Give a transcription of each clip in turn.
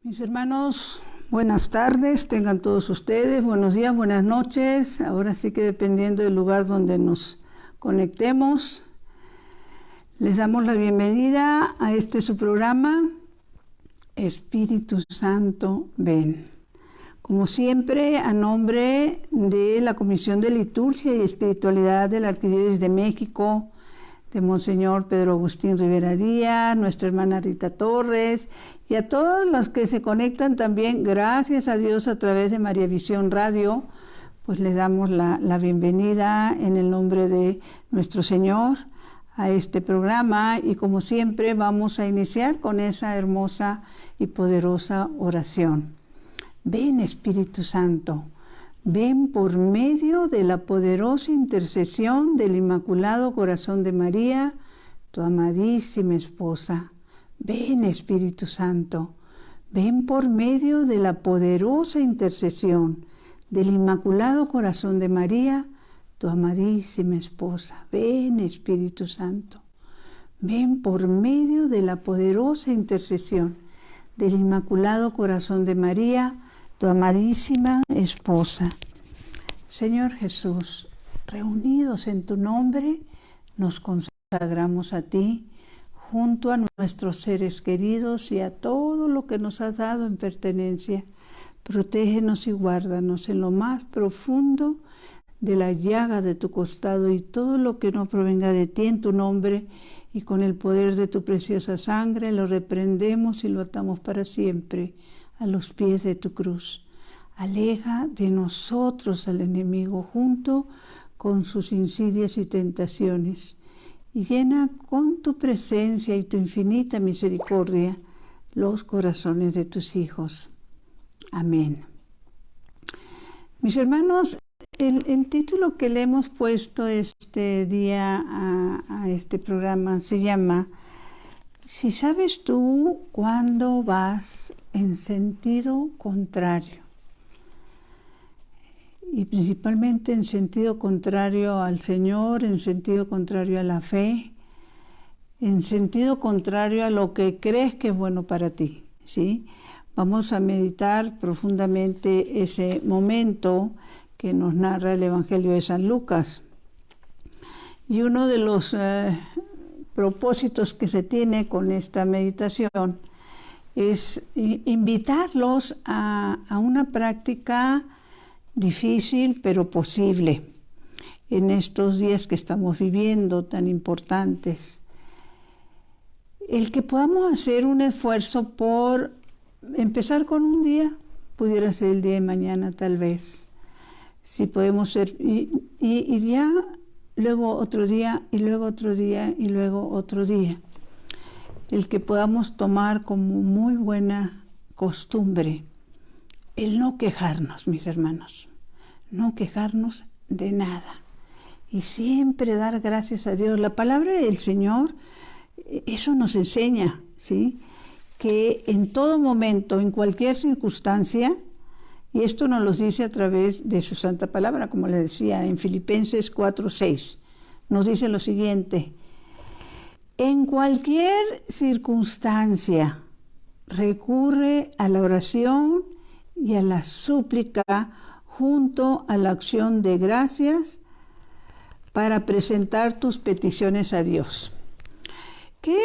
Mis hermanos, buenas tardes, tengan todos ustedes, buenos días, buenas noches. Ahora sí que dependiendo del lugar donde nos conectemos, les damos la bienvenida a su programa, Espíritu Santo, ven. Como siempre, a nombre de la Comisión de Liturgia y Espiritualidad de la Arquidiócesis de México, de Monseñor Pedro Agustín Rivera Díaz, nuestra hermana Rita Torres, y a todos los que se conectan también, gracias a Dios, a través de María Visión Radio, pues les damos la bienvenida en el nombre de nuestro Señor a este programa, y como siempre vamos a iniciar con esa hermosa y poderosa oración. Ven, Espíritu Santo, ven por medio de la poderosa intercesión del Inmaculado Corazón de María, tu amadísima esposa. Ven, Espíritu Santo, ven por medio de la poderosa intercesión del Inmaculado Corazón de María, tu amadísima esposa. Ven, Espíritu Santo, ven por medio de la poderosa intercesión del Inmaculado Corazón de María, tu amadísima esposa. Señor Jesús, reunidos en tu nombre, nos consagramos a ti, junto a nuestros seres queridos y a todo lo que nos has dado en pertenencia. Protégenos y guárdanos en lo más profundo de la llaga de tu costado, y todo lo que no provenga de ti en tu nombre y con el poder de tu preciosa sangre lo reprendemos y lo atamos para siempre a los pies de tu cruz. Aleja de nosotros al enemigo junto con sus insidias y tentaciones, y llena con tu presencia y tu infinita misericordia los corazones de tus hijos. Amén. Mis hermanos, el título que le hemos puesto este día a este programa se llama Si sabes tú cuándo vas en sentido contrario, y principalmente en sentido contrario al Señor, en sentido contrario a la fe, en sentido contrario a lo que crees que es bueno para ti, ¿sí? Vamos a meditar profundamente ese momento que nos narra el Evangelio de San Lucas. Y uno de los propósitos que se tiene con esta meditación es invitarlos a una práctica difícil pero posible en estos días que estamos viviendo tan importantes. El que podamos hacer un esfuerzo por empezar con un día, pudiera ser el día de mañana tal vez, si podemos ser, y ya luego otro día, y luego otro día, y luego otro día. El que podamos tomar como muy buena costumbre el no quejarnos, mis hermanos, no quejarnos de nada y siempre dar gracias a Dios. La palabra del Señor, eso nos enseña, ¿sí? Que en todo momento, en cualquier circunstancia, y esto nos lo dice a través de su santa palabra, como le decía en Filipenses 4:6, nos dice lo siguiente: en cualquier circunstancia recurre a la oración y a la súplica junto a la acción de gracias para presentar tus peticiones a Dios. Que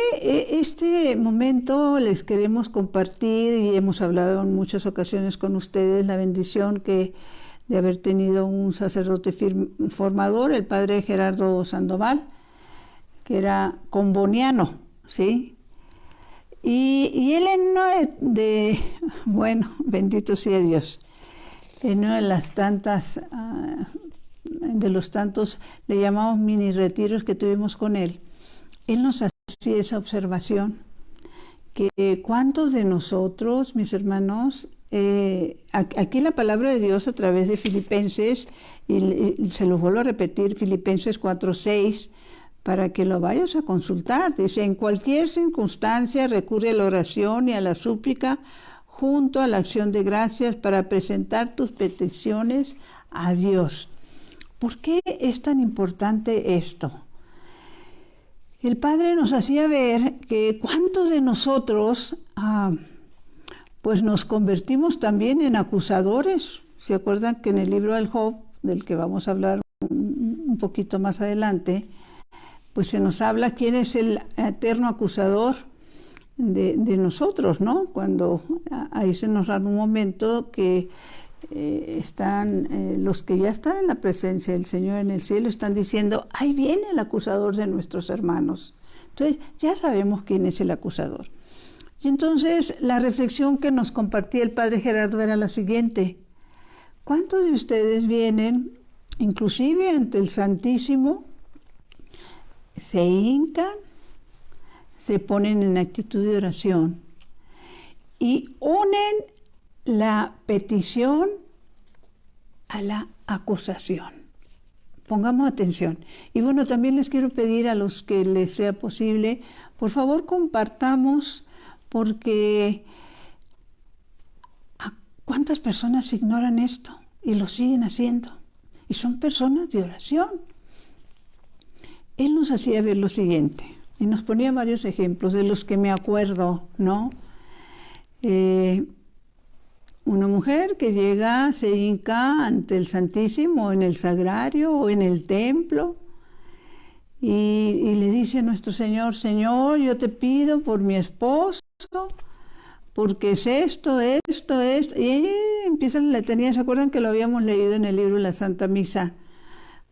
este momento les queremos compartir, y hemos hablado en muchas ocasiones con ustedes, la bendición de haber tenido un sacerdote formador, el padre Gerardo Sandoval, que era comboniano, ¿sí? Y él bueno, bendito sea Dios, en una de las tantas, de los tantos, le llamamos mini retiros que tuvimos con él, él nos hacía esa observación, que cuántos de nosotros, mis hermanos, aquí la palabra de Dios a través de Filipenses, y se los vuelvo a repetir, Filipenses 4:6, para que lo vayas a consultar. Dice, en cualquier circunstancia recurre a la oración y a la súplica junto a la acción de gracias para presentar tus peticiones a Dios. ¿Por qué es tan importante esto? El Padre nos hacía ver que cuántos de nosotros pues nos convertimos también en acusadores. ¿Se acuerdan que en el libro del Job, del que vamos a hablar un poquito más adelante, pues se nos habla quién es el eterno acusador de nosotros, ¿no? Cuando ahí se nos da un momento que están los que ya están en la presencia del Señor en el cielo, están diciendo, ahí viene el acusador de nuestros hermanos. Entonces ya sabemos quién es el acusador. Y entonces la reflexión que nos compartía el Padre Gerardo era la siguiente: ¿cuántos de ustedes vienen inclusive ante el Santísimo, se hincan, se ponen en actitud de oración y unen la petición a la acusación? Pongamos atención. Y bueno, también les quiero pedir a los que les sea posible, por favor compartamos, porque ¿cuántas personas ignoran esto y lo siguen haciendo? Y son personas de oración. Él nos hacía ver lo siguiente, y nos ponía varios ejemplos de los que me acuerdo, ¿no? Una mujer que llega, se hinca ante el Santísimo en el sagrario o en el templo y le dice a nuestro Señor, Señor, yo te pido por mi esposo, porque es esto. Y ella empieza la letanía. ¿Se acuerdan que lo habíamos leído en el libro de la Santa Misa?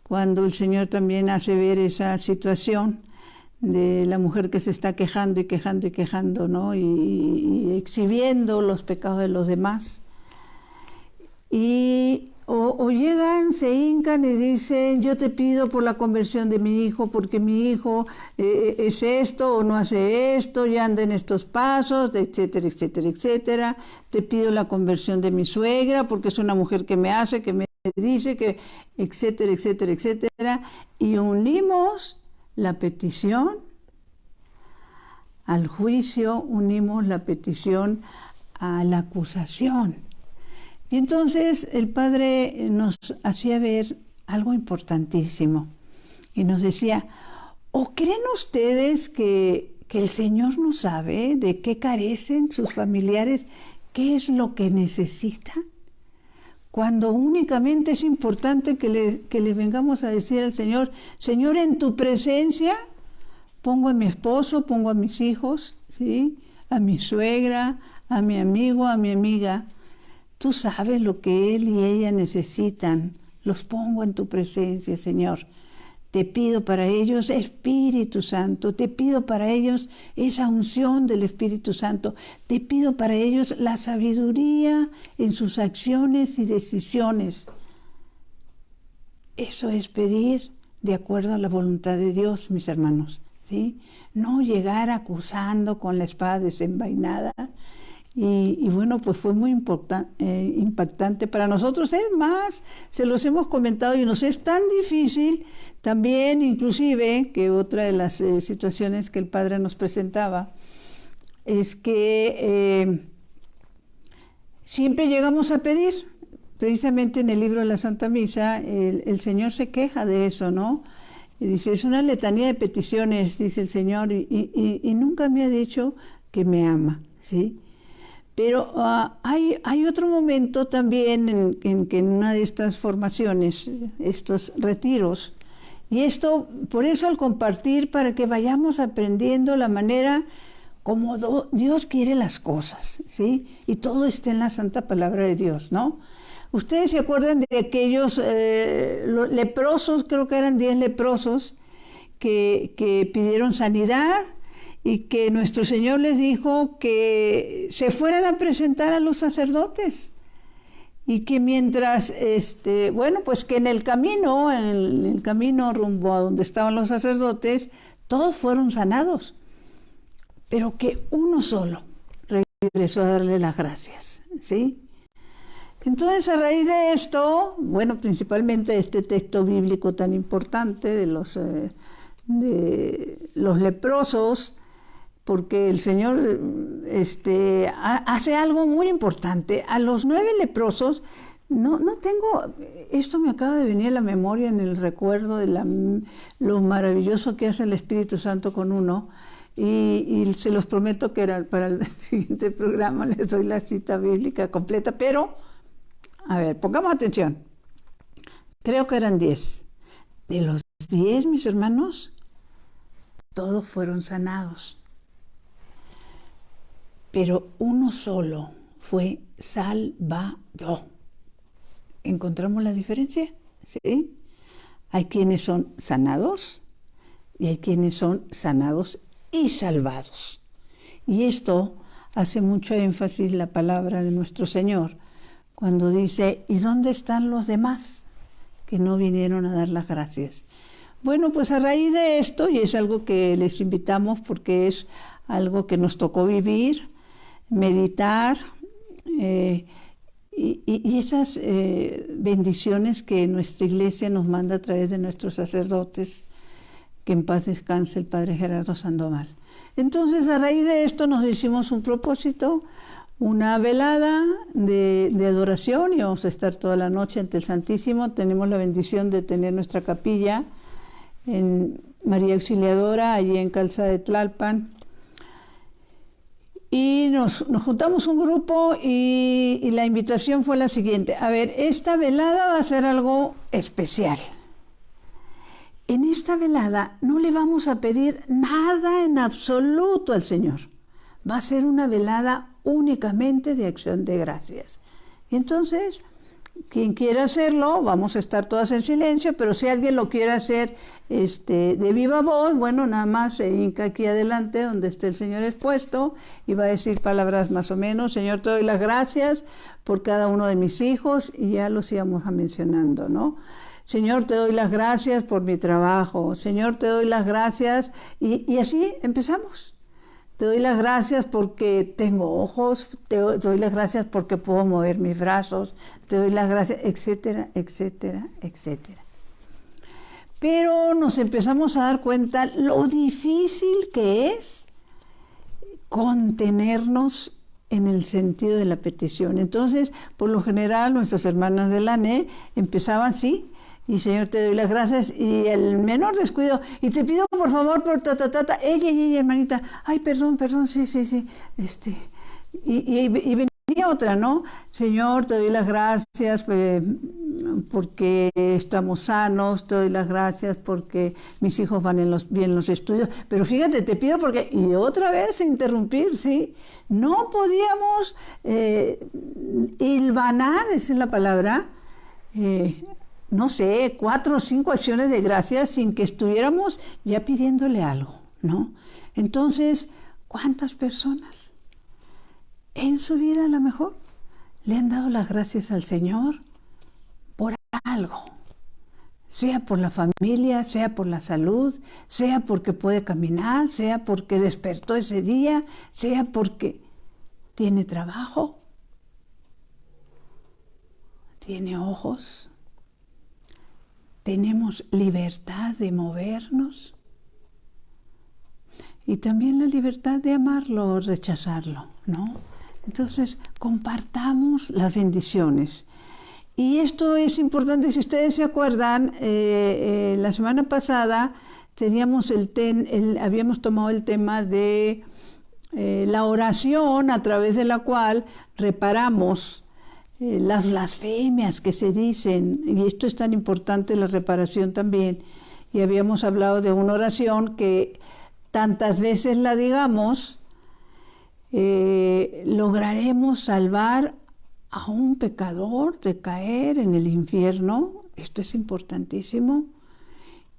Cuando el Señor también hace ver esa situación de la mujer que se está quejando y quejando y quejando, ¿no? Y exhibiendo los pecados de los demás. O llegan, se hincan y dicen, yo te pido por la conversión de mi hijo, porque mi hijo es esto o no hace esto, ya anda en estos pasos, etcétera, etcétera, etcétera. Te pido la conversión de mi suegra, porque es una mujer que me hace, que me dice, que etcétera, etcétera, etcétera. Y unimos la petición al juicio, unimos la petición a la acusación. Y entonces el Padre nos hacía ver algo importantísimo y nos decía, ¿o creen ustedes que el Señor no sabe de qué carecen sus familiares, qué es lo que necesitan? Cuando únicamente es importante que le vengamos a decir al Señor, Señor, en tu presencia pongo a mi esposo, pongo a mis hijos, ¿sí? A mi suegra, a mi amigo, a mi amiga. Tú sabes lo que él y ella necesitan. Los pongo en tu presencia, Señor. Te pido para ellos Espíritu Santo. Te pido para ellos esa unción del Espíritu Santo. Te pido para ellos la sabiduría en sus acciones y decisiones. Eso es pedir de acuerdo a la voluntad de Dios, mis hermanos, ¿sí? No llegar acusando con la espada desenvainada. Y bueno, pues fue muy impactante para nosotros. Es más, se los hemos comentado y nos es tan difícil también, inclusive, que otra de las situaciones que el Padre nos presentaba es que siempre llegamos a pedir. Precisamente en el libro de la Santa Misa, el Señor se queja de eso, ¿no? Y dice, es una letanía de peticiones, dice el Señor, y nunca me ha dicho que me ama, ¿sí? Pero hay otro momento también en que en una de estas formaciones, estos retiros, y esto, por eso al compartir, para que vayamos aprendiendo la manera como Dios quiere las cosas, ¿sí? Y todo está en la Santa Palabra de Dios, ¿no? Ustedes se acuerdan de aquellos leprosos, creo que eran 10 leprosos, que pidieron sanidad, y que nuestro Señor les dijo que se fueran a presentar a los sacerdotes y que mientras, bueno, pues que en el camino rumbo a donde estaban los sacerdotes, todos fueron sanados, pero que uno solo regresó a darle las gracias, ¿sí? Entonces, a raíz de esto, bueno, principalmente este texto bíblico tan importante de los leprosos, porque el Señor hace algo muy importante. A los 9 leprosos, no tengo, esto me acaba de venir a la memoria en el recuerdo de lo maravilloso que hace el Espíritu Santo con uno. y se los prometo que para el siguiente programa les doy la cita bíblica completa, pero, a ver, pongamos atención. Creo que eran 10. De los 10, mis hermanos, todos fueron sanados. Pero uno solo fue salvado. ¿Encontramos la diferencia? ¿Sí? Hay quienes son sanados y hay quienes son sanados y salvados. Y esto hace mucho énfasis la palabra de nuestro Señor cuando dice, ¿y dónde están los demás que no vinieron a dar las gracias? Bueno, pues a raíz de esto, y es algo que les invitamos porque es algo que nos tocó vivir, meditar, y esas bendiciones que nuestra iglesia nos manda a través de nuestros sacerdotes, que en paz descanse el Padre Gerardo Sandoval. Entonces, a raíz de esto nos hicimos un propósito, una velada de adoración, y vamos a estar toda la noche ante el Santísimo. Tenemos la bendición de tener nuestra capilla en María Auxiliadora, allí en Calzada de Tlalpan. Y nos juntamos un grupo y la invitación fue la siguiente. A ver, esta velada va a ser algo especial. En esta velada no le vamos a pedir nada en absoluto al Señor. Va a ser una velada únicamente de acción de gracias. Y entonces, quien quiera hacerlo, vamos a estar todas en silencio, pero si alguien lo quiere hacer de viva voz, bueno, nada más se hinca aquí adelante donde esté el Señor expuesto y va a decir palabras más o menos. Señor, te doy las gracias por cada uno de mis hijos, y ya los íbamos a mencionando, ¿no? Señor, te doy las gracias por mi trabajo. Señor, te doy las gracias. Y así empezamos. Te doy las gracias porque tengo ojos, te doy las gracias porque puedo mover mis brazos, te doy las gracias, etcétera, etcétera, etcétera. Pero nos empezamos a dar cuenta lo difícil que es contenernos en el sentido de la petición. Entonces, por lo general, nuestras hermanas de la NE empezaban así, y Señor, te doy las gracias, y el menor descuido, y te pido por favor por ella, hermanita, ay, perdón, sí, y venía otra, ¿no? Señor, te doy las gracias porque estamos sanos, te doy las gracias porque mis hijos van bien en los estudios, pero fíjate, te pido porque, y otra vez interrumpir, ¿sí? No podíamos hilvanar, esa es la palabra, no sé, 4 o 5 acciones de gracias sin que estuviéramos ya pidiéndole algo, ¿no? Entonces, ¿cuántas personas en su vida a lo mejor le han dado las gracias al Señor por algo? Sea por la familia, sea por la salud, sea porque puede caminar, sea porque despertó ese día, sea porque tiene trabajo, tiene ojos. Tenemos libertad de movernos y también la libertad de amarlo o rechazarlo, ¿no? Entonces, compartamos las bendiciones. Y esto es importante, si ustedes se acuerdan, la semana pasada teníamos habíamos tomado el tema de la oración a través de la cual reparamos las blasfemias que se dicen, y esto es tan importante, la reparación también. Y habíamos hablado de una oración que tantas veces la digamos, lograremos salvar a un pecador de caer en el infierno. Esto es importantísimo.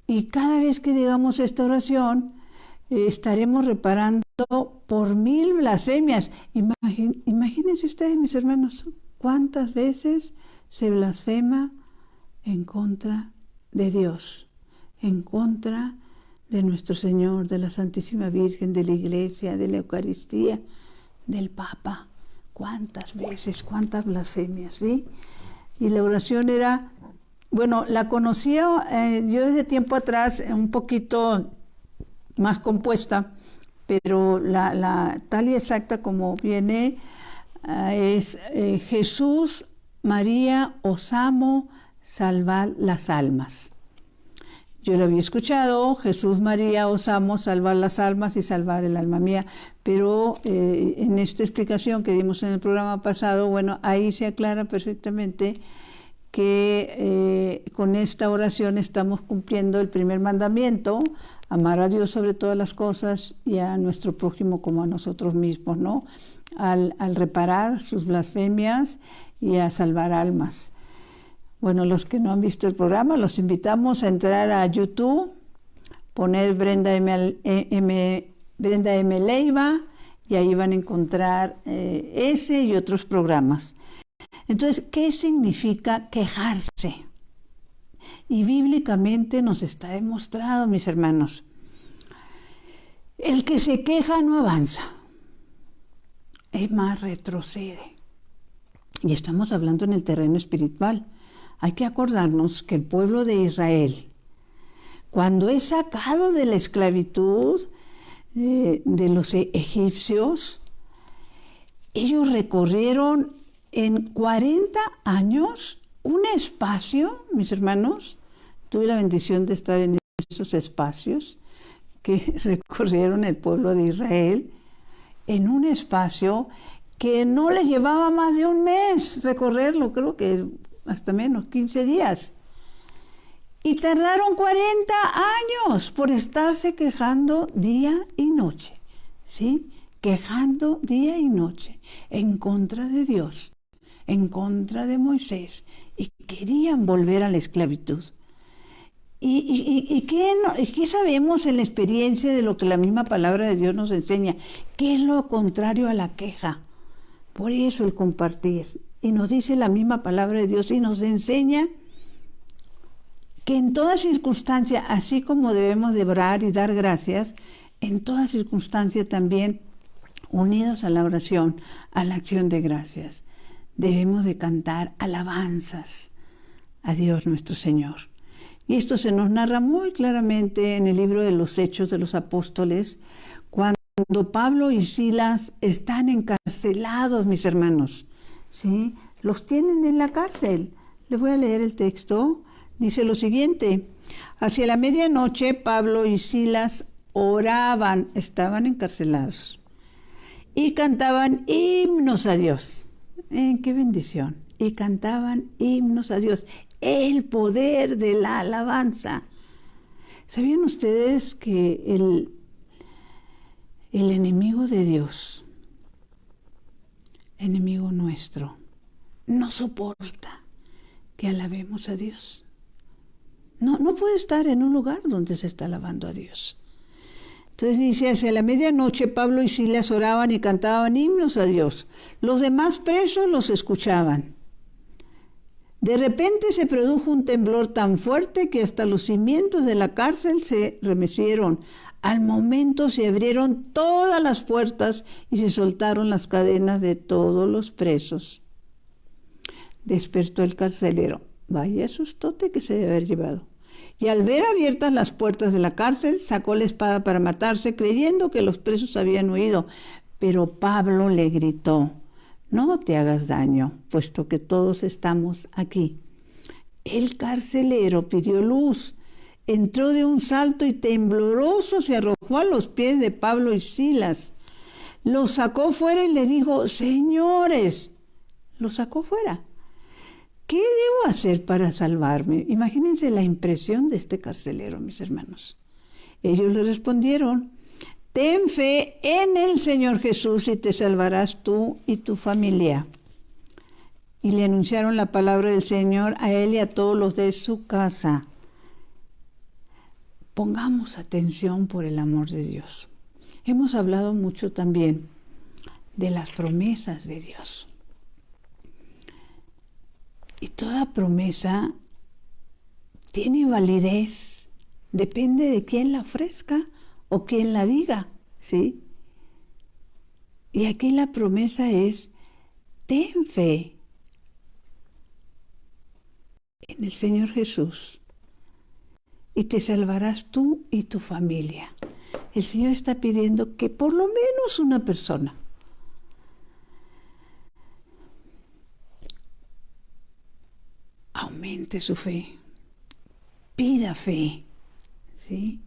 Y cada vez que digamos esta oración, estaremos reparando por 1000 blasfemias. Imagínense ustedes, mis hermanos, ¿cuántas veces se blasfema en contra de Dios, en contra de nuestro Señor, de la Santísima Virgen, de la Iglesia, de la Eucaristía, del Papa? ¿Cuántas veces, cuántas blasfemias, sí? Y la oración era, bueno, la conocía yo desde tiempo atrás, un poquito más compuesta, pero la tal y exacta como viene es Jesús, María, os amo, salvad las almas. Yo lo había escuchado, Jesús, María, os amo, salvar las almas y salvar el alma mía. Pero en esta explicación que dimos en el programa pasado, bueno, ahí se aclara perfectamente que con esta oración estamos cumpliendo el primer mandamiento, amar a Dios sobre todas las cosas y a nuestro prójimo como a nosotros mismos, ¿no? Al reparar sus blasfemias y a salvar almas. Bueno, los que no han visto el programa, los invitamos a entrar a YouTube, poner Brenda M. Leiva, y ahí van a encontrar ese y otros programas. Entonces, ¿qué significa quejarse? Y bíblicamente nos está demostrado, mis hermanos, el que se queja no avanza, es más, retrocede. Y estamos hablando en el terreno espiritual. Hay que acordarnos que el pueblo de Israel, cuando es sacado de la esclavitud de los egipcios, ellos recorrieron en 40 años un espacio, mis hermanos. Tuve la bendición de estar en esos espacios que recorrieron el pueblo de Israel, en un espacio que no les llevaba más de un mes recorrerlo, creo que hasta menos, 15 días. Y tardaron 40 años por estarse quejando día y noche, ¿sí? Quejando día y noche en contra de Dios, en contra de Moisés, y querían volver a la esclavitud. ¿Y qué sabemos en la experiencia de lo que la misma palabra de Dios nos enseña? ¿Qué es lo contrario a la queja? Por eso el compartir. Y nos dice la misma palabra de Dios y nos enseña que en toda circunstancia, así como debemos de orar y dar gracias, en toda circunstancia también, unidos a la oración, a la acción de gracias, debemos de cantar alabanzas a Dios nuestro Señor. Y esto se nos narra muy claramente en el libro de los Hechos de los Apóstoles, cuando Pablo y Silas están encarcelados, mis hermanos, ¿sí? Los tienen en la cárcel. Les voy a leer el texto. Dice lo siguiente: hacia la medianoche Pablo y Silas oraban, estaban encarcelados, y cantaban himnos a Dios. ¡Qué bendición! Y cantaban himnos a Dios. El poder de la alabanza. ¿Sabían ustedes que el enemigo de Dios, enemigo nuestro, no soporta que alabemos a Dios? No puede estar en un lugar donde se está alabando a Dios. Entonces dice, hacia la medianoche Pablo y Silas oraban y cantaban himnos a Dios. Los demás presos los escuchaban. De repente se produjo un temblor tan fuerte que hasta los cimientos de la cárcel se remecieron. Al momento se abrieron todas las puertas y se soltaron las cadenas de todos los presos. Despertó el carcelero. Vaya sustote que se debe haber llevado. Y al ver abiertas las puertas de la cárcel, sacó la espada para matarse, creyendo que los presos habían huido. Pero Pablo le gritó: no te hagas daño, puesto que todos estamos aquí. El carcelero pidió luz, entró de un salto y tembloroso se arrojó a los pies de Pablo y Silas. Los sacó fuera y le dijo: señores, los sacó fuera. ¿Qué debo hacer para salvarme? Imagínense la impresión de este carcelero, mis hermanos. Ellos le respondieron: ten fe en el Señor Jesús y te salvarás tú y tu familia. Y le anunciaron la palabra del Señor a él y a todos los de su casa. Pongamos atención por el amor de Dios. Hemos hablado mucho también de las promesas de Dios. Y toda promesa tiene validez, depende de quién la ofrezca o quién la diga, ¿sí? Y aquí la promesa es: ten fe en el Señor Jesús y te salvarás tú y tu familia. El Señor está pidiendo que por lo menos una persona aumente su fe, pida fe ¿sí?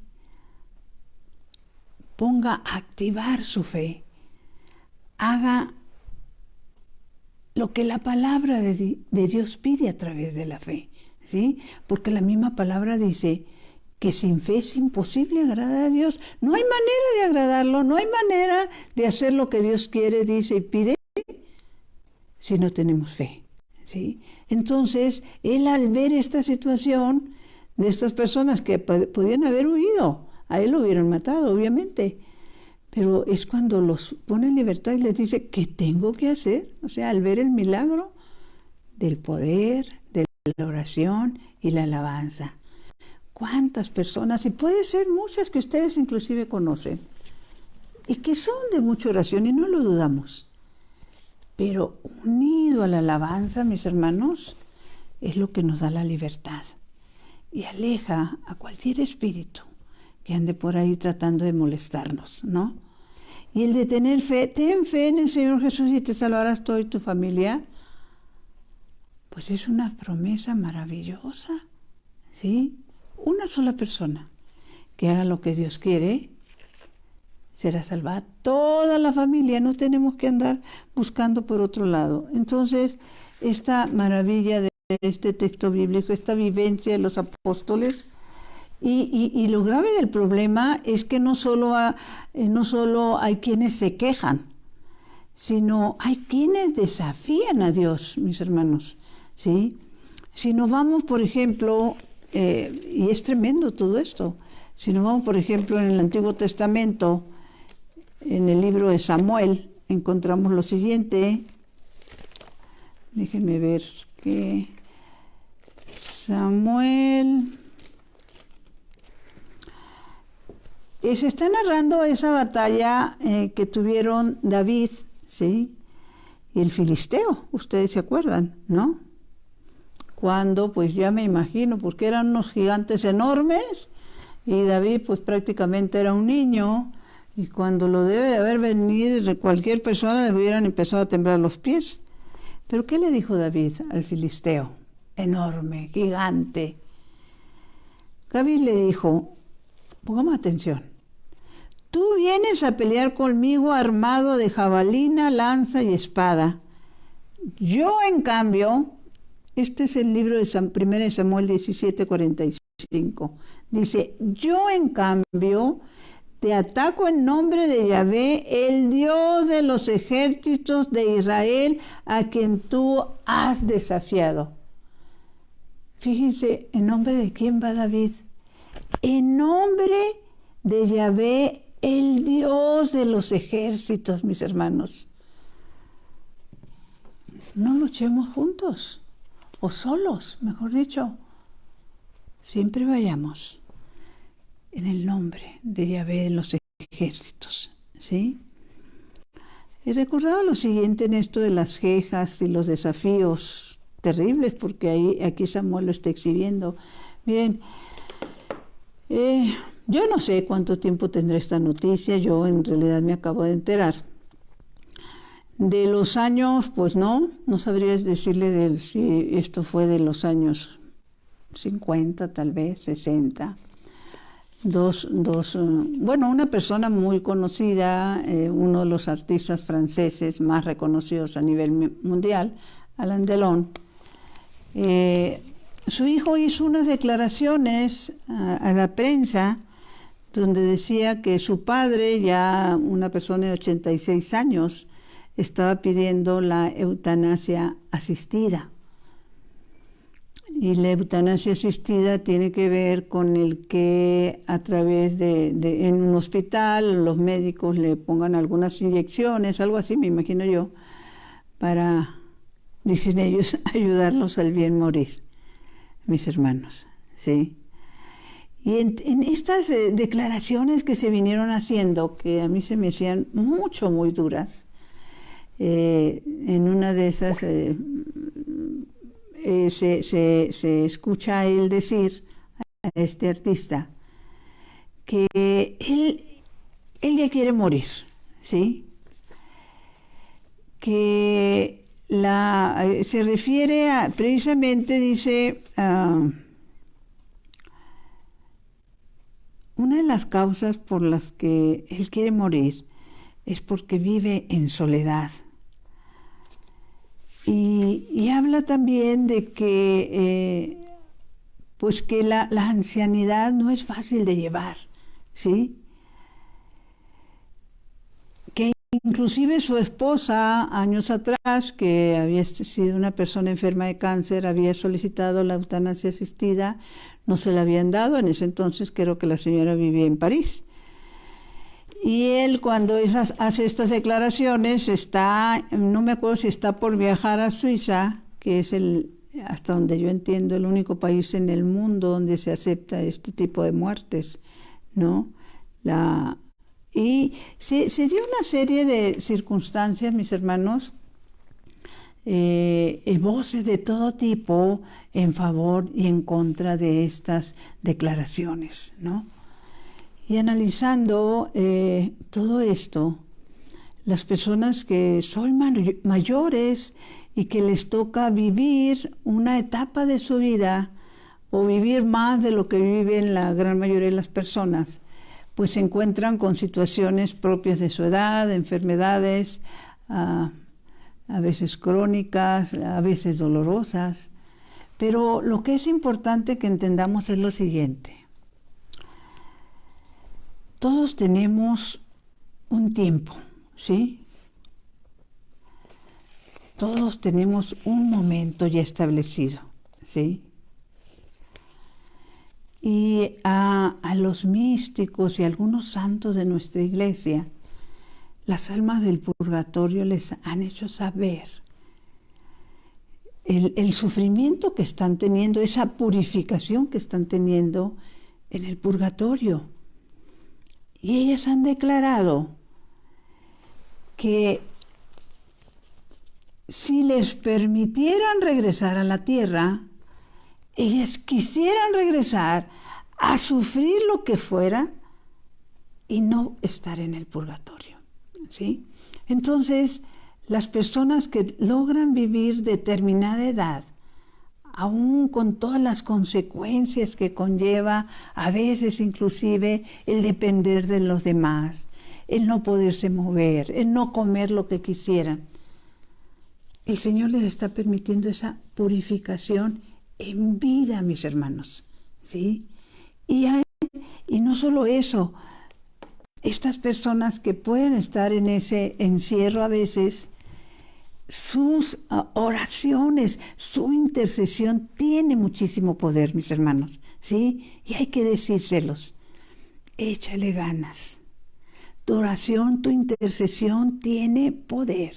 Ponga a activar su fe. Haga lo que la palabra de Dios pide a través de la fe, ¿sí? Porque la misma palabra dice que sin fe es imposible agradar a Dios. No hay manera de agradarlo, no hay manera de hacer lo que Dios quiere, dice y pide, si no tenemos fe, ¿sí? Entonces, él al ver esta situación de estas personas que podían haber huido, a él lo hubieran matado, obviamente, pero es cuando los pone en libertad y les dice, ¿qué tengo que hacer? O sea, al ver el milagro del poder, de la oración y la alabanza. ¿Cuántas personas? Y puede ser muchas que ustedes inclusive conocen, y que son de mucha oración, y no lo dudamos. Pero unido a la alabanza, mis hermanos, es lo que nos da la libertad y aleja a cualquier espíritu que ande por ahí tratando de molestarnos, ¿no? Y el de tener fe, ten fe en el Señor Jesús y te salvarás tú y tu familia, pues es una promesa maravillosa, ¿sí? Una sola persona que haga lo que Dios quiere, será salvada toda la familia, no tenemos que andar buscando por otro lado. Entonces, esta maravilla de este texto bíblico, esta vivencia de los apóstoles, y lo grave del problema es que no solo hay quienes se quejan, sino hay quienes desafían a Dios, mis hermanos, ¿sí? Si nos vamos, por ejemplo, y es tremendo todo esto, si nos vamos, por ejemplo, en el Antiguo Testamento, en el libro de Samuel, encontramos lo siguiente. Déjenme ver que Samuel se está narrando esa batalla que tuvieron David, ¿sí? Y el filisteo, ustedes se acuerdan, ¿no? Cuando, pues ya me imagino, porque eran unos gigantes enormes y David pues prácticamente era un niño, y cuando lo debe de haber venido cualquier persona le hubieran empezado a temblar los pies. Pero ¿qué le dijo David al filisteo? Enorme, gigante. David le dijo, pongamos atención, tú vienes a pelear conmigo armado de jabalina, lanza y espada. Yo, en cambio, este es el libro de 1 Samuel 17:45. Dice, yo, en cambio, te ataco en nombre de Yahvé, el Dios de los ejércitos de Israel, a quien tú has desafiado. Fíjense, ¿en nombre de quién va David? En nombre de Yahvé, el Dios de los ejércitos, mis hermanos. No luchemos juntos, o solos, mejor dicho. Siempre vayamos en el nombre de Yahvé de los ejércitos, ¿sí? Y recordaba lo siguiente en esto de las quejas y los desafíos terribles, porque aquí Samuel lo está exhibiendo. Miren, yo no sé cuánto tiempo tendrá esta noticia, yo en realidad me acabo de enterar. De los años, pues no sabría decirle si esto fue de los años 50, tal vez, 60. Una persona muy conocida, uno de los artistas franceses más reconocidos a nivel mundial, Alain Delon, su hijo hizo unas declaraciones a la prensa donde decía que su padre, ya una persona de 86 años, estaba pidiendo la eutanasia asistida. Y la eutanasia asistida tiene que ver con el que a través en un hospital los médicos le pongan algunas inyecciones, algo así me imagino yo, para, dicen ellos, ayudarlos al bien morir, mis hermanos, ¿sí? Y en estas declaraciones que se vinieron haciendo, que a mí se me hacían muy duras, en una de esas se escucha a él decir, a este artista, que él ya quiere morir, ¿sí? Que se refiere a, precisamente dice, una de las causas por las que él quiere morir es porque vive en soledad. Y habla también de que, pues que la ancianidad no es fácil de llevar, ¿sí? Que inclusive su esposa, años atrás, que había sido una persona enferma de cáncer, había solicitado la eutanasia asistida, no se la habían dado. En ese entonces creo que la señora vivía en París. Y él, cuando hace estas declaraciones, no me acuerdo si está por viajar a Suiza, que es hasta donde yo entiendo, el único país en el mundo donde se acepta este tipo de muertes, ¿no? Y se dio una serie de circunstancias, mis hermanos, voces de todo tipo en favor y en contra de estas declaraciones, ¿no? Y analizando todo esto, las personas que son mayores y que les toca vivir una etapa de su vida o vivir más de lo que viven la gran mayoría de las personas, pues se encuentran con situaciones propias de su edad, enfermedades, a veces crónicas, a veces dolorosas. Pero lo que es importante que entendamos es lo siguiente. Todos tenemos un tiempo, ¿sí? Todos tenemos un momento ya establecido, ¿sí? Y a los místicos y a algunos santos de nuestra iglesia, las almas del purgatorio les han hecho saber el sufrimiento que están teniendo, esa purificación que están teniendo en el purgatorio. Y ellas han declarado que si les permitieran regresar a la tierra, ellas quisieran regresar a sufrir lo que fuera y no estar en el purgatorio, ¿sí? Entonces, las personas que logran vivir determinada edad, aún con todas las consecuencias que conlleva, a veces inclusive el depender de los demás, el no poderse mover, el no comer lo que quisieran, el Señor les está permitiendo esa purificación en vida, mis hermanos, ¿sí? Y no solo eso, estas personas que pueden estar en ese encierro a veces, sus oraciones, su intercesión tiene muchísimo poder, mis hermanos, ¿sí? Y hay que decírselos. Échale ganas. Tu oración, tu intercesión tiene poder.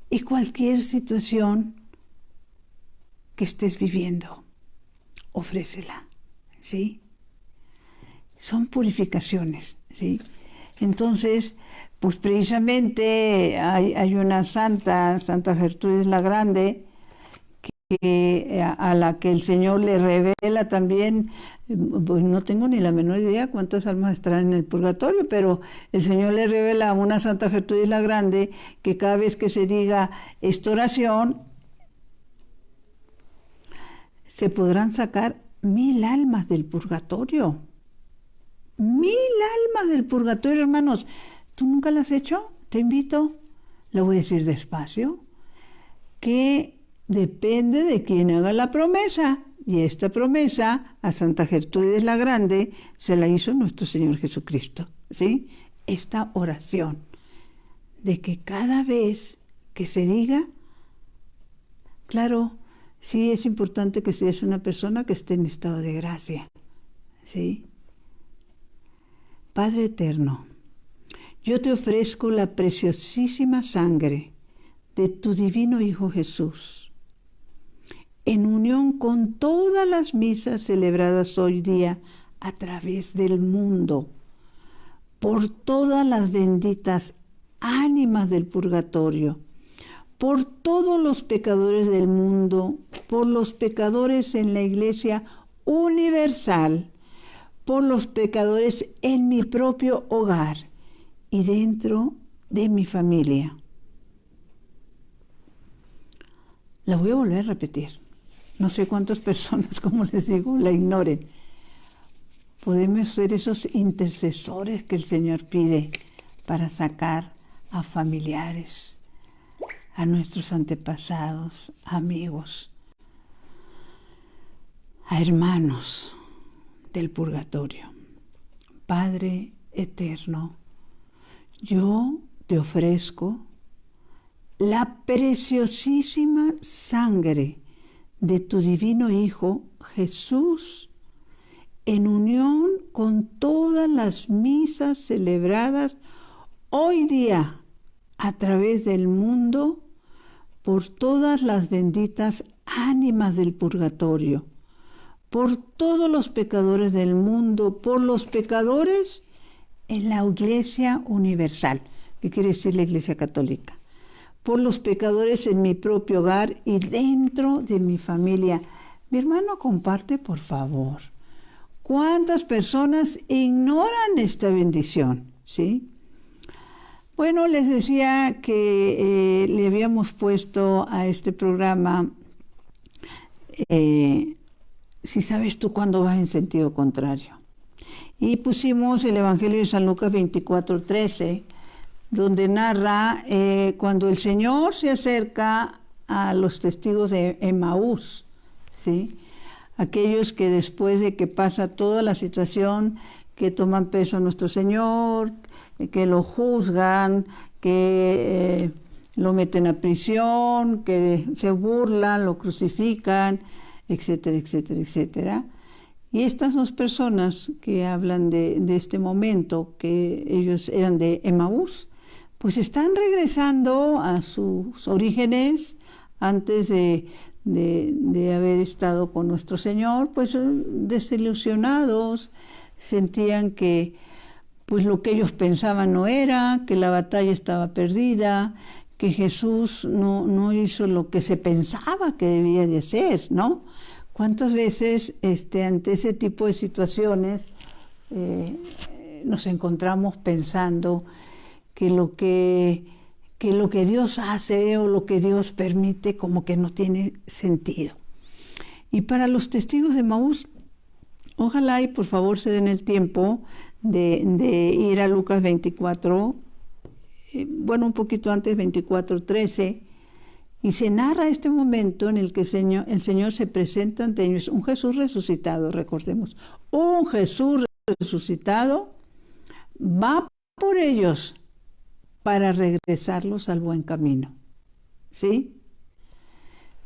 Y cualquier situación que estés viviendo, ofrécela, ¿sí? Son purificaciones, ¿sí? Entonces, pues precisamente hay una Santa Gertrudis la Grande, a la que el Señor le revela también, pues no tengo ni la menor idea cuántas almas estarán en el purgatorio, pero el Señor le revela a una Santa Gertrudis la Grande que cada vez que se diga esta oración, se podrán sacar 1000 almas del purgatorio. 1000 almas del purgatorio, hermanos. ¿Tú nunca la has hecho? Te invito, lo voy a decir despacio, que depende de quien haga la promesa. Y esta promesa a Santa Gertrudis la Grande se la hizo nuestro Señor Jesucristo, ¿sí? Esta oración de que cada vez que se diga, claro, sí es importante que seas una persona que esté en estado de gracia, ¿sí? Padre eterno, yo te ofrezco la preciosísima sangre de tu divino Hijo Jesús, en unión con todas las misas celebradas hoy día a través del mundo, por todas las benditas ánimas del purgatorio, por todos los pecadores del mundo, por los pecadores en la Iglesia universal, por los pecadores en mi propio hogar y dentro de mi familia. La voy a volver a repetir. No sé cuántas personas, como les digo, la ignoren. podemos ser esos intercesores que el Señor pide para sacar a familiares, a nuestros antepasados, amigos, a hermanos del purgatorio. Padre eterno, yo te ofrezco la preciosísima sangre de tu divino Hijo Jesús, en unión con todas las misas celebradas hoy día a través del mundo por todas las benditas ánimas del purgatorio, por todos los pecadores del mundo, por los pecadores en la Iglesia Universal, que quiere decir la Iglesia Católica, por los pecadores en mi propio hogar y dentro de mi familia. Mi hermano, comparte, por favor. ¿Cuántas personas ignoran esta bendición? ¿Sí? Bueno, les decía que le habíamos puesto a este programa, si sabes tú cuándo vas en sentido contrario. Y pusimos el Evangelio de San Lucas 24:13, donde narra cuando el Señor se acerca a los testigos de Emaús, ¿sí? Aquellos que después de que pasa toda la situación, que toman peso a nuestro Señor, que lo juzgan, que lo meten a prisión, que se burlan, lo crucifican, etcétera, etcétera, etcétera. Y estas dos personas que hablan de este momento, que ellos eran de Emaús, pues están regresando a sus orígenes antes de haber estado con nuestro Señor, pues desilusionados, sentían que pues lo que ellos pensaban no era, que la batalla estaba perdida, que Jesús no hizo lo que se pensaba que debía de hacer, ¿no? ¿Cuántas veces ante ese tipo de situaciones nos encontramos pensando que lo que Dios hace o lo que Dios permite como que no tiene sentido? Y para los testigos de Emaús, ojalá y por favor se den el tiempo de ir a Lucas 24, un poquito antes, 24:13, y se narra este momento en el que el Señor se presenta ante ellos, un Jesús resucitado, recordemos, un Jesús resucitado va por ellos para regresarlos al buen camino, ¿sí?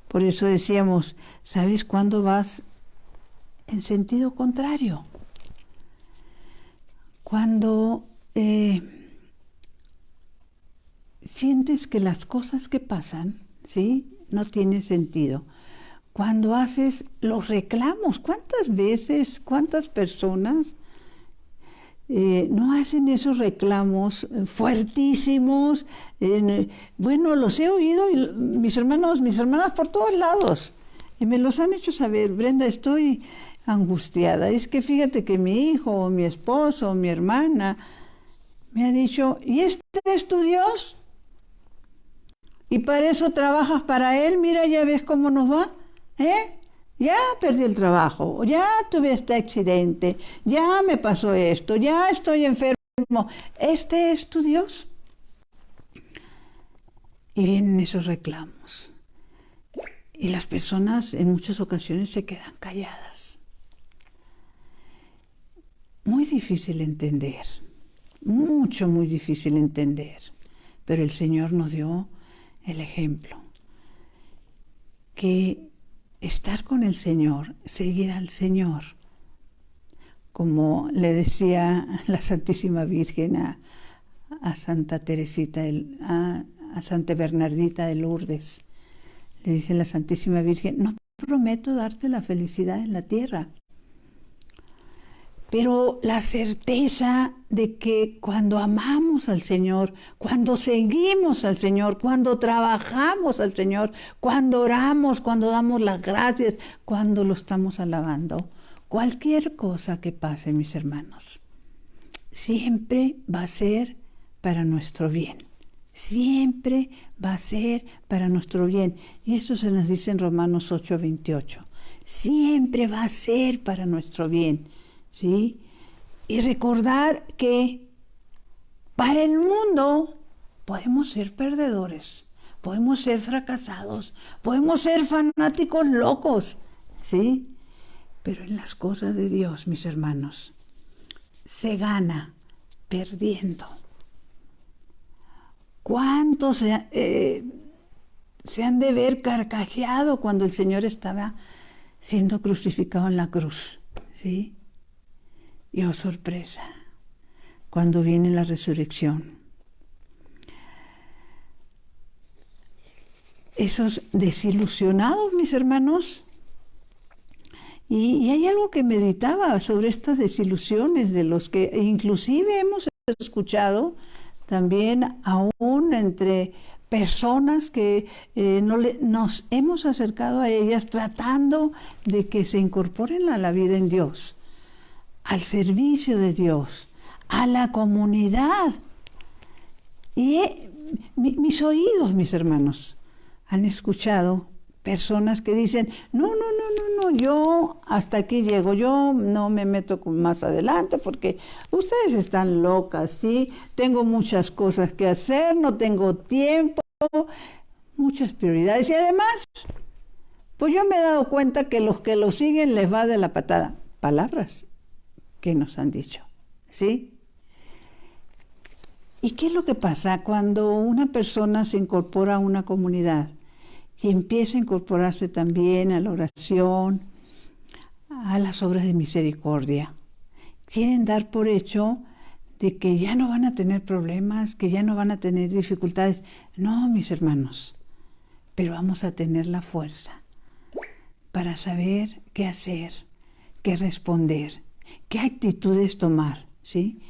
Por eso decíamos, ¿sabes cuándo vas en sentido contrario? Cuando sientes que las cosas que pasan, ¿sí?, no tienen sentido. Cuando haces los reclamos, ¿cuántas veces, cuántas personas no hacen esos reclamos fuertísimos? Los he oído, y mis hermanas por todos lados, y me los han hecho saber. Brenda, estoy angustiada. Es que fíjate que mi hijo, o mi esposo, o mi hermana me ha dicho, ¿y este es tu Dios? ¿Y para eso trabajas para Él? Mira, ya ves cómo nos va, Ya perdí el trabajo, ya tuve este accidente, ya me pasó esto, ya estoy enfermo. ¿Este es tu Dios? Y vienen esos reclamos. Y las personas en muchas ocasiones se quedan calladas. Muy difícil entender, muy difícil entender. Pero el Señor nos dio el ejemplo, que estar con el Señor, seguir al Señor, como le decía la Santísima Virgen a Santa Teresita, a Santa Bernardita de Lourdes, le dice la Santísima Virgen, no prometo darte la felicidad en la tierra, pero la certeza de que cuando amamos al Señor, cuando seguimos al Señor, cuando trabajamos al Señor, cuando oramos, cuando damos las gracias, cuando lo estamos alabando, cualquier cosa que pase, mis hermanos, siempre va a ser para nuestro bien. Siempre va a ser para nuestro bien. Y eso se nos dice en Romanos 8:28. Siempre va a ser para nuestro bien. ¿Sí? y recordar que para el mundo podemos ser perdedores, podemos ser fracasados, podemos ser fanáticos locos, ¿sí? Pero en las cosas de Dios, mis hermanos, se gana perdiendo. ¿Cuántos se han de ver carcajeado cuando el Señor estaba siendo crucificado en la cruz? ¿Sí? Y oh sorpresa, cuando viene la resurrección. Esos desilusionados, mis hermanos, y hay algo que meditaba sobre estas desilusiones de los que inclusive hemos escuchado también aún entre personas que nos hemos acercado a ellas tratando de que se incorporen a la vida en Dios, al servicio de Dios, a la comunidad. Y mis oídos, mis hermanos, han escuchado personas que dicen, no, yo hasta aquí llego, yo no me meto más adelante porque ustedes están locas, ¿sí? Tengo muchas cosas que hacer, no tengo tiempo, muchas prioridades y además, pues yo me he dado cuenta que los que lo siguen les va de la patada. Palabras que nos han dicho, ¿sí? ¿Y qué es lo que pasa cuando una persona se incorpora a una comunidad y empieza a incorporarse también a la oración, a las obras de misericordia? Quieren dar por hecho de que ya no van a tener problemas, que ya no van a tener dificultades. No, mis hermanos, pero vamos a tener la fuerza para saber qué hacer, qué responder, qué actitudes tomar, ¿sí?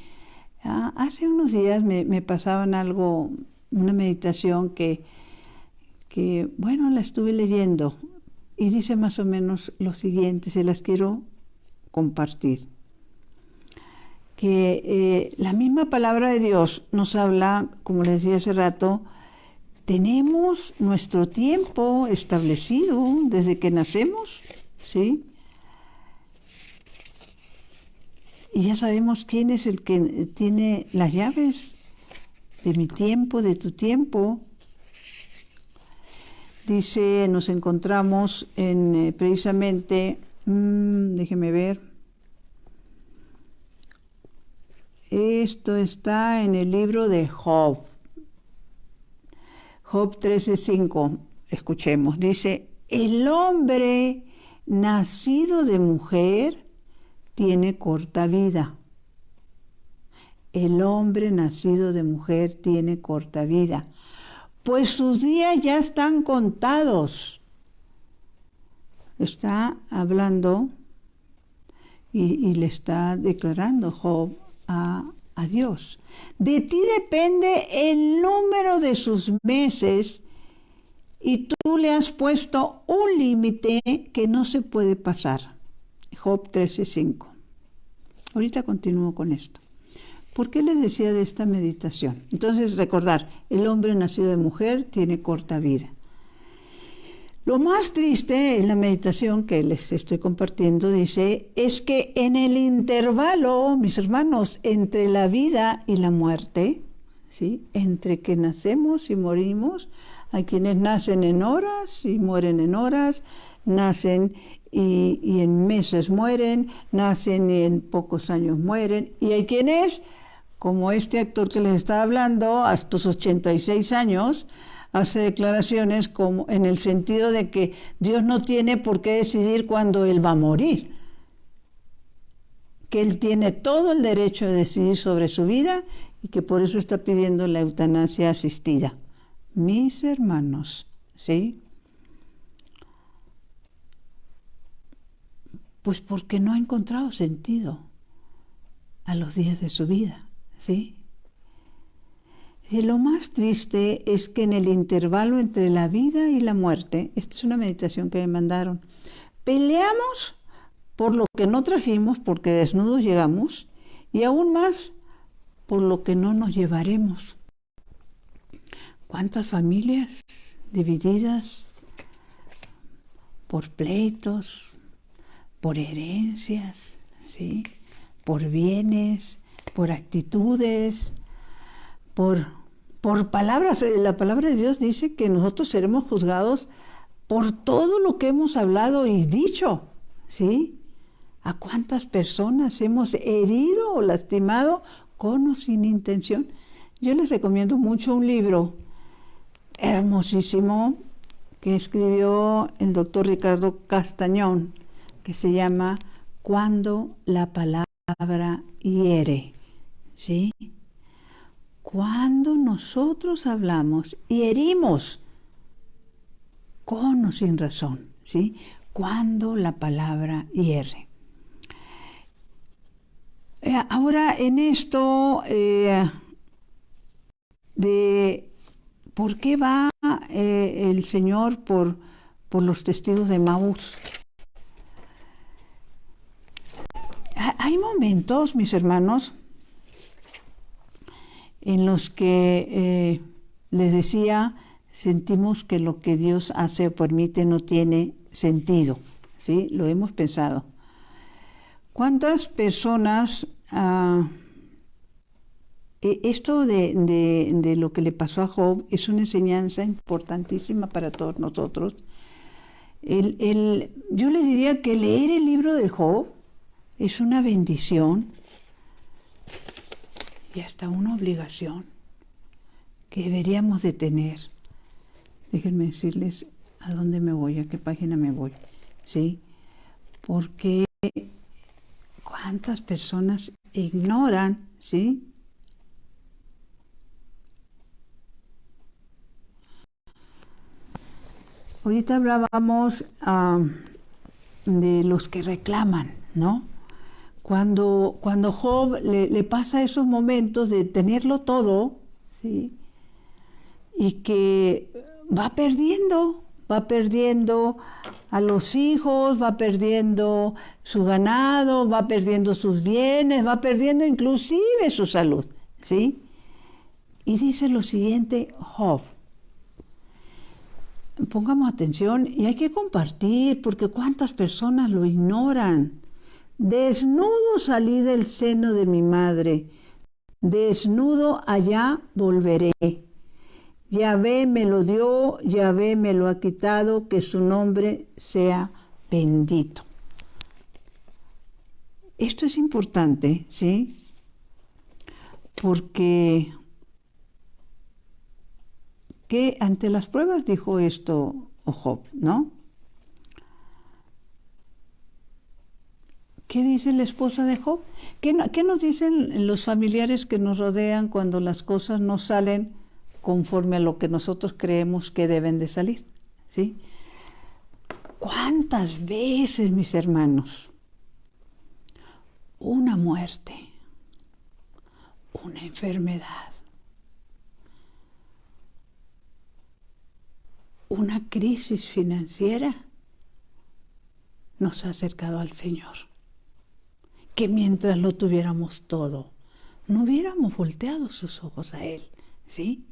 Hace unos días me pasaban algo, una meditación que bueno, la estuve leyendo y dice más o menos lo siguiente, se las quiero compartir. Que la misma palabra de Dios nos habla, como les decía hace rato, tenemos nuestro tiempo establecido desde que nacemos, ¿sí? Y ya sabemos quién es el que tiene las llaves de mi tiempo, de tu tiempo. Dice, nos encontramos en precisamente, déjeme ver, esto está en el libro de Job, Job 13:5, escuchemos, dice, el hombre nacido de mujer tiene corta vida. El hombre nacido de mujer tiene corta vida, pues sus días ya están contados. Está hablando y le está declarando Job a Dios. De ti depende el número de sus meses y tú le has puesto un límite que no se puede pasar. Job 13:5. Ahorita continúo con esto. ¿Por qué les decía de esta meditación? Entonces, recordar, el hombre nacido de mujer tiene corta vida. Lo más triste en la meditación que les estoy compartiendo, dice, es que en el intervalo, mis hermanos, entre la vida y la muerte, ¿sí? Entre que nacemos y morimos, hay quienes nacen en horas y mueren en horas, nacen y en meses mueren, nacen y en pocos años mueren, y hay quienes, como este actor que les estaba hablando, hasta sus 86 años, hace declaraciones como en el sentido de que Dios no tiene por qué decidir cuándo Él va a morir, que Él tiene todo el derecho de decidir sobre su vida y que por eso está pidiendo la eutanasia asistida. Mis hermanos, ¿sí? Pues porque no ha encontrado sentido a los días de su vida, ¿sí? Y lo más triste es que en el intervalo entre la vida y la muerte, esta es una meditación que me mandaron, peleamos por lo que no trajimos, porque desnudos llegamos, y aún más por lo que no nos llevaremos. ¿Cuántas familias divididas por pleitos, por herencias, ¿sí? por bienes, por actitudes, por palabras. La palabra de Dios dice que nosotros seremos juzgados por todo lo que hemos hablado y dicho, ¿sí? ¿A cuántas personas hemos herido o lastimado con o sin intención? Yo les recomiendo mucho un libro hermosísimo que escribió el doctor Ricardo Castañón, que se llama Cuando la palabra hiere, ¿sí? Cuando nosotros hablamos y herimos con o sin razón, ¿sí? Cuando la palabra hiere. Ahora en esto de por qué va el Señor por los testigos de Maús. Hay momentos, mis hermanos, en los que les decía, sentimos que lo que Dios hace o permite no tiene sentido, ¿sí? Lo hemos pensado. ¿Cuántas personas, esto de lo que le pasó a Job es una enseñanza importantísima para todos nosotros? Yo les diría que leer el libro de Job es una bendición y hasta una obligación que deberíamos de tener. Déjenme decirles a dónde me voy, a qué página me voy, ¿sí? Porque cuántas personas ignoran, ¿sí? Ahorita hablábamos de los que reclaman, ¿no? Cuando Job le pasa esos momentos de tenerlo todo, ¿sí? Y que va perdiendo a los hijos, va perdiendo su ganado, va perdiendo sus bienes, va perdiendo inclusive su salud, ¿sí? Y dice lo siguiente, Job. Pongamos atención y hay que compartir, porque cuántas personas lo ignoran. Desnudo salí del seno de mi madre, desnudo allá volveré. Yahvé me lo dio, Yahvé me lo ha quitado, que su nombre sea bendito. Esto es importante, ¿sí? Porque que ante las pruebas dijo esto Job, ¿no? ¿Qué dice la esposa de Job? ¿Qué nos dicen los familiares que nos rodean cuando las cosas no salen conforme a lo que nosotros creemos que deben de salir? ¿Sí? ¿Cuántas veces, mis hermanos, una muerte, una enfermedad, una crisis financiera nos ha acercado al Señor? Que mientras lo tuviéramos todo, no hubiéramos volteado sus ojos a Él, ¿sí?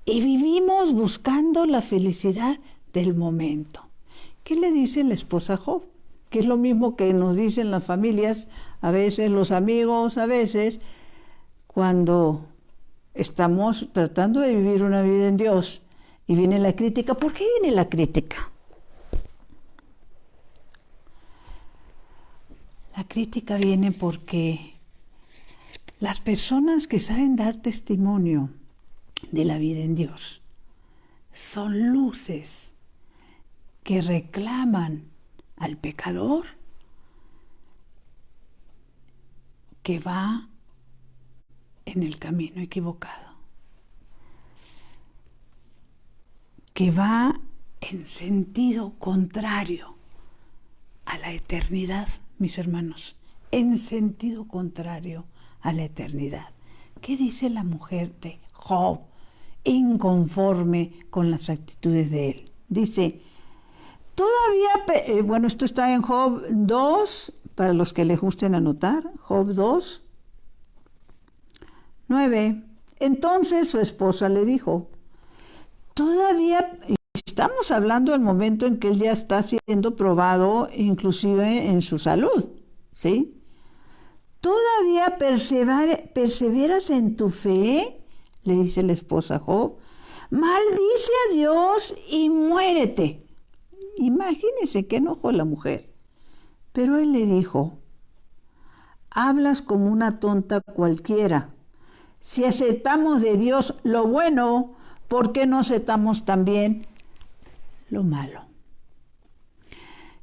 Y vivimos buscando la felicidad del momento. ¿Qué le dice la esposa a Job? Que es lo mismo que nos dicen las familias, a veces los amigos, a veces, cuando estamos tratando de vivir una vida en Dios y viene la crítica. ¿Por qué viene la crítica? La crítica viene porque las personas que saben dar testimonio de la vida en Dios son luces que reclaman al pecador que va en el camino equivocado, que va en sentido contrario a la eternidad. Mis hermanos, en sentido contrario a la eternidad. ¿Qué dice la mujer de Job, inconforme con las actitudes de él? Dice, todavía, bueno, esto está en Job 2, para los que les gusten anotar, Job 2, 9. Entonces su esposa le dijo, todavía... Estamos hablando del momento en que él ya está siendo probado, inclusive en su salud, ¿sí? ¿Todavía perseveras en tu fe? Le dice la esposa a Job. Maldice a Dios y muérete. Imagínese qué enojó la mujer. Pero él le dijo, hablas como una tonta cualquiera. Si aceptamos de Dios lo bueno, ¿por qué no aceptamos también lo malo?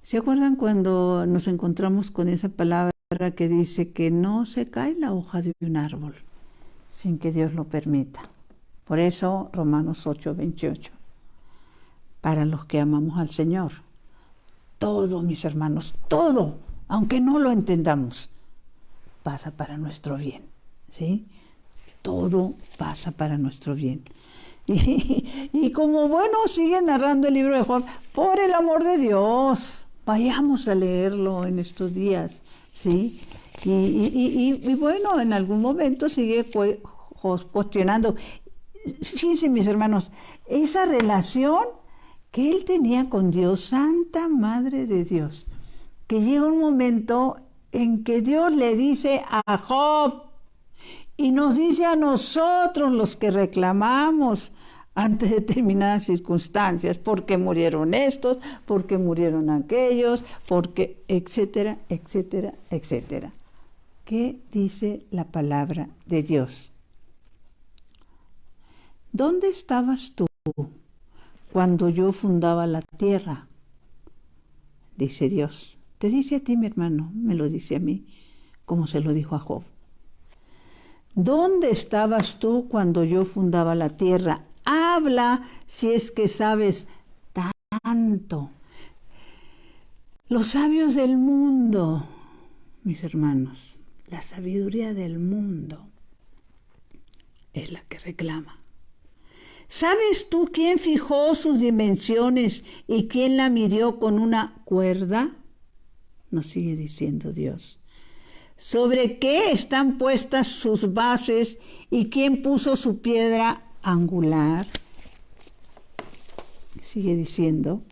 ¿Se acuerdan cuando nos encontramos con esa palabra que dice que no se cae la hoja de un árbol sin que Dios lo permita? Por eso Romanos 8:28. Para los que amamos al Señor, todo, mis hermanos, todo, aunque no lo entendamos, pasa para nuestro bien, ¿sí? Todo pasa para nuestro bien. Y como bueno, sigue narrando el libro de Job, por el amor de Dios, vayamos a leerlo en estos días, ¿sí? Y bueno, en algún momento sigue cuestionando. Fíjense, mis hermanos, esa relación que él tenía con Dios, Santa Madre de Dios, que llega un momento en que Dios le dice a Job, y nos dice a nosotros los que reclamamos ante determinadas circunstancias, porque murieron estos, porque murieron aquellos, porque etcétera, etcétera, etcétera. ¿Qué dice la palabra de Dios? ¿Dónde estabas tú cuando yo fundaba la tierra? Dice Dios. Te dice a ti, mi hermano, me lo dice a mí, como se lo dijo a Job. ¿Dónde estabas tú cuando yo fundaba la tierra? Habla si es que sabes tanto. Los sabios del mundo, mis hermanos, la sabiduría del mundo es la que reclama. ¿Sabes tú quién fijó sus dimensiones y quién la midió con una cuerda? Nos sigue diciendo Dios. ¿Sobre qué están puestas sus bases y quién puso su piedra angular? Sigue diciendo.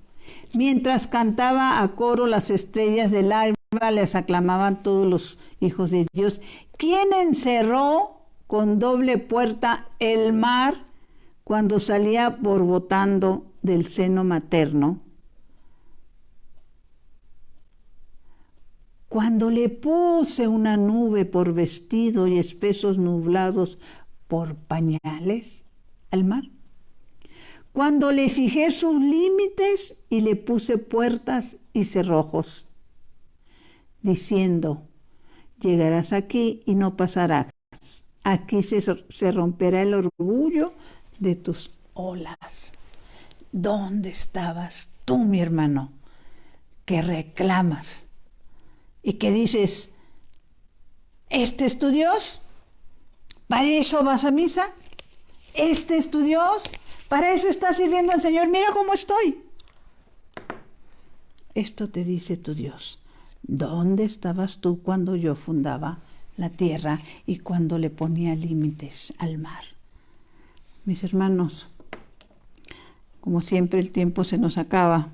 Mientras cantaba a coro las estrellas del alba, les aclamaban todos los hijos de Dios. ¿Quién encerró con doble puerta el mar cuando salía borbotando del seno materno? Cuando le puse una nube por vestido y espesos nublados por pañales al mar. Cuando le fijé sus límites y le puse puertas y cerrojos, diciendo, llegarás aquí y no pasarás. Aquí se romperá el orgullo de tus olas. ¿Dónde estabas tú, mi hermano, que reclamas? Y que dices, ¿este es tu Dios? ¿Para eso vas a misa? ¿Este es tu Dios? ¿Para eso estás sirviendo al Señor? Mira cómo estoy. Esto te dice tu Dios. ¿Dónde estabas tú cuando yo fundaba la tierra y cuando le ponía límites al mar? Mis hermanos, como siempre el tiempo se nos acaba.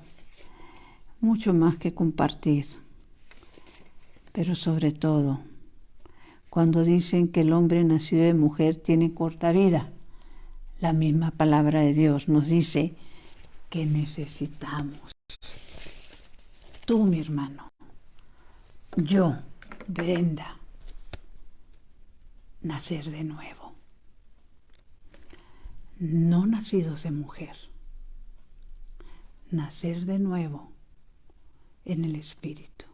Mucho más que compartir. Pero sobre todo, cuando dicen que el hombre nacido de mujer tiene corta vida, la misma palabra de Dios nos dice que necesitamos. Tú, mi hermano, yo, Brenda, nacer de nuevo. No nacidos de mujer, nacer de nuevo en el Espíritu,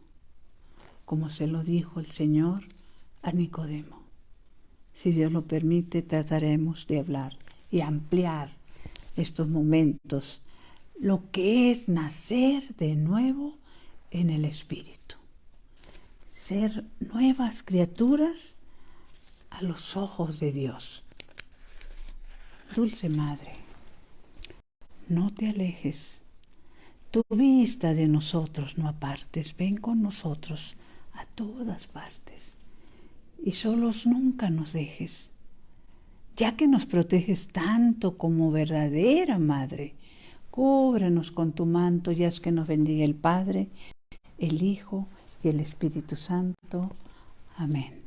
como se lo dijo el Señor a Nicodemo. Si Dios lo permite, trataremos de hablar y ampliar estos momentos, lo que es nacer de nuevo en el Espíritu. Ser nuevas criaturas a los ojos de Dios. Dulce Madre, no te alejes. Tu vista de nosotros no apartes. Ven con nosotros a todas partes. Y solos nunca nos dejes. Ya que nos proteges tanto como verdadera Madre, cúbrenos con tu manto y haz que nos bendiga el Padre, el Hijo y el Espíritu Santo. Amén.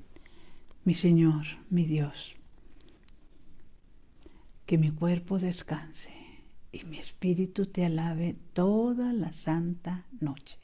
Mi Señor, mi Dios, que mi cuerpo descanse y mi espíritu te alabe toda la santa noche.